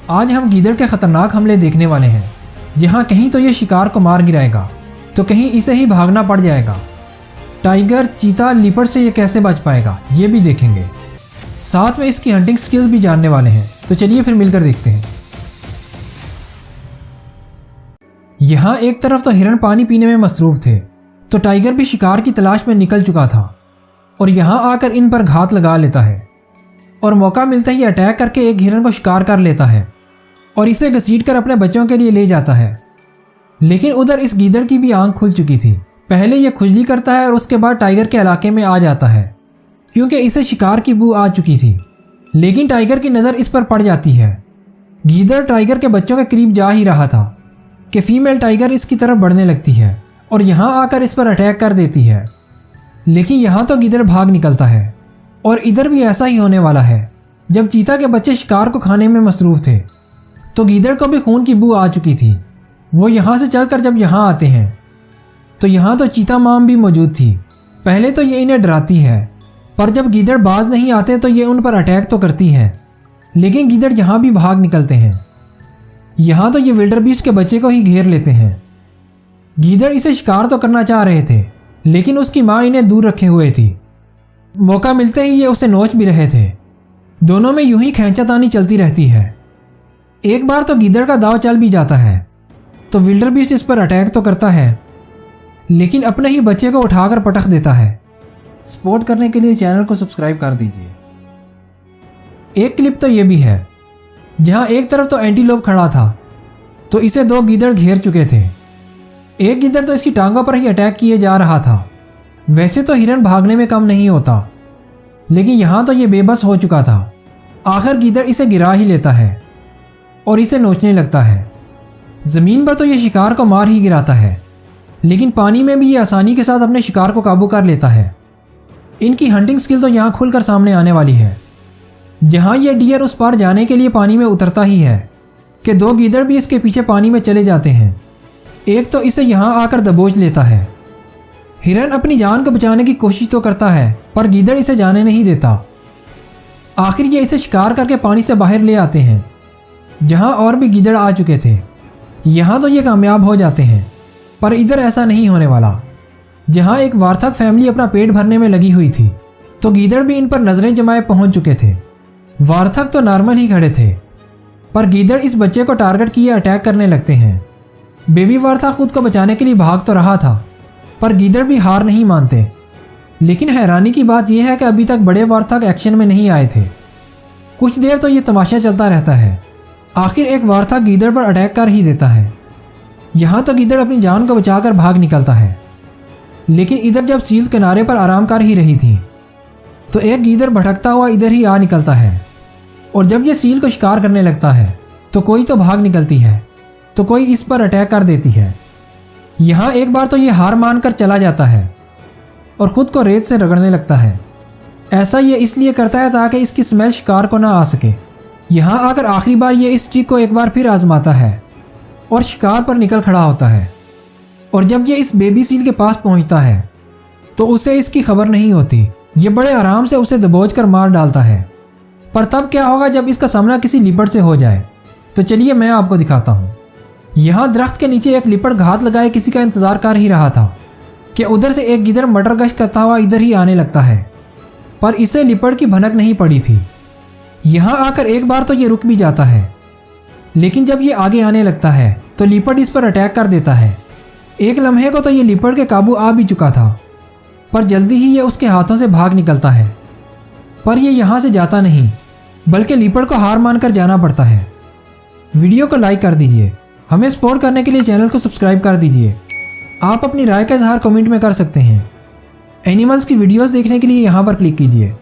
आज हम गीदड़ के खतरनाक हमले देखने वाले हैं, जहां कहीं तो ये शिकार को मार गिराएगा तो कहीं इसे ही भागना पड़ जाएगा। टाइगर, चीता, लिपर्ड से ये कैसे बच पाएगा ये भी देखेंगे। साथ में इसकी हंटिंग स्किल्स भी जानने वाले हैं। तो चलिए फिर मिलकर देखते हैं। यहाँ एक तरफ तो हिरन पानी पीने में मसरूफ थे, तो टाइगर भी शिकार की तलाश में निकल चुका था और यहाँ आकर इन पर घात लगा लेता है और मौका मिलता ही अटैक करके एक हिरन को शिकार कर लेता है और इसे घसीट कर अपने बच्चों के लिए ले जाता है। लेकिन उधर इस गीदड़ की भी आंख खुल चुकी थी। पहले ये खुजली करता है और उसके बाद टाइगर के इलाके में आ जाता है, क्योंकि इसे शिकार की बू आ चुकी थी। लेकिन टाइगर की नज़र इस पर पड़ जाती है। गीदड़ टाइगर के बच्चों के करीब जा ही रहा था कि फीमेल टाइगर इसकी तरफ बढ़ने लगती है और यहाँ आकर इस पर अटैक कर देती है। लेकिन यहाँ तो गीदड़ भाग निकलता है और इधर भी ऐसा ही होने वाला है। जब चीता के बच्चे शिकार को खाने में मसरूफ़ थे तो गीदड़ को भी खून की बू आ चुकी थी। वो यहाँ से चलकर जब यहाँ आते हैं तो यहाँ तो चीता माम भी मौजूद थी। पहले तो ये इन्हें डराती है, पर जब गीदड़ बाज नहीं आते तो ये उन पर अटैक तो करती है। लेकिन गीदड़ यहाँ भी भाग निकलते हैं। यहाँ तो ये विल्डरबीस्ट के बच्चे को ही घेर लेते हैं। गीदड़ इसे शिकार तो करना चाह रहे थे, लेकिन उसकी माँ इन्हें दूर रखे हुए थी। मौका मिलते ही ये उसे नोच भी रहे थे। दोनों में यूं ही खींचातानी चलती रहती है। एक बार तो गीदड़ का दाव चल भी जाता है तो विल्डरबीस्ट इस पर अटैक तो करता है, लेकिन अपने ही बच्चे को उठाकर पटक देता है। सपोर्ट करने के लिए चैनल को सब्सक्राइब कर दीजिए। एक क्लिप तो ये भी है जहां एक तरफ तो एंटीलोप खड़ा था तो इसे दो गीदड़ घेर चुके थे। एक गीदड़ तो इसकी टांगों पर ही अटैक किए जा रहा था। वैसे तो हिरन भागने में कम नहीं होता, लेकिन यहाँ तो ये बेबस हो चुका था। आखिर गीदड़ इसे गिरा ही लेता है और इसे नोचने लगता है। ज़मीन पर तो ये शिकार को मार ही गिराता है, लेकिन पानी में भी ये आसानी के साथ अपने शिकार को काबू कर लेता है। इनकी हंटिंग स्किल तो यहाँ खुलकर सामने आने वाली है। जहाँ ये डियर उस पार जाने के लिए पानी में उतरता ही है कि दो गीदड़ भी इसके पीछे पानी में चले जाते हैं। एक तो इसे यहाँ आकर दबोच लेता है। हिरन अपनी जान को बचाने की कोशिश तो करता है, पर गीदड़ इसे जाने नहीं देता। आखिर ये इसे शिकार करके पानी से बाहर ले आते हैं, जहाँ और भी गीदड़ आ चुके थे। यहाँ तो ये कामयाब हो जाते हैं, पर इधर ऐसा नहीं होने वाला। जहाँ एक वार्थक फैमिली अपना पेट भरने में लगी हुई थी तो गीदड़ भी इन पर नजरें जमाए पहुंच चुके थे। वार्थक तो नॉर्मल ही खड़े थे, पर गीदड़ इस बच्चे को टारगेट किए अटैक करने लगते हैं। बेबी वार्थक खुद को बचाने के लिए भाग तो रहा था, पर गीदड़ भी हार नहीं मानते। लेकिन हैरानी की बात यह है कि अभी तक बड़े वार्थक एक्शन में नहीं आए थे। कुछ देर तो ये तमाशा चलता रहता है। आखिर एक वार्थक गीदड़ पर अटैक कर ही देता है। यहाँ तो गीदड़ अपनी जान को बचाकर भाग निकलता है। लेकिन इधर जब सील्स किनारे पर आराम कर ही रही थी तो एक गीदड़ भटकता हुआ इधर ही आ निकलता है और जब ये सील को शिकार करने लगता है तो कोई तो भाग निकलती है तो कोई इस पर अटैक कर देती है। यहाँ एक बार तो ये हार मानकर चला जाता है और खुद को रेत से रगड़ने लगता है। ऐसा ये इसलिए करता है ताकि इसकी स्मेल शिकार को ना आ सके। यहाँ आकर आखिरी बार ये इस ट्रिक को एक बार फिर आजमाता है और शिकार पर निकल खड़ा होता है। और जब ये इस बेबी सील के पास पहुँचता है तो उसे इसकी खबर नहीं होती। ये बड़े आराम से उसे दबोच कर मार डालता है। पर तब क्या होगा जब इसका सामना किसी लिपर्ड से हो जाए? तो चलिए मैं आपको दिखाता हूँ। यहाँ दरख्त के नीचे एक लिपर्ड घात लगाए किसी का इंतजार कर ही रहा था कि उधर से एक गीदड़ मटर गश्त करता हुआ इधर ही आने लगता है, पर इसे लिपर्ड की भनक नहीं पड़ी थी। यहाँ आकर एक बार तो ये रुक भी जाता है, लेकिन जब ये आगे आने लगता है तो लिपर्ड इस पर अटैक कर देता है। एक लम्हे को तो ये लिपर्ड के काबू आ भी चुका था, पर जल्दी ही ये उसके हाथों से भाग निकलता है। पर ये यहाँ से जाता नहीं, बल्कि लिपर्ड को हार मानकर जाना पड़ता है। वीडियो को लाइक कर दीजिए। हमें सपोर्ट करने के लिए चैनल को सब्सक्राइब कर दीजिए। आप अपनी राय का इजहार कमेंट में कर सकते हैं। एनिमल्स की वीडियोस देखने के लिए यहाँ पर क्लिक कीजिए।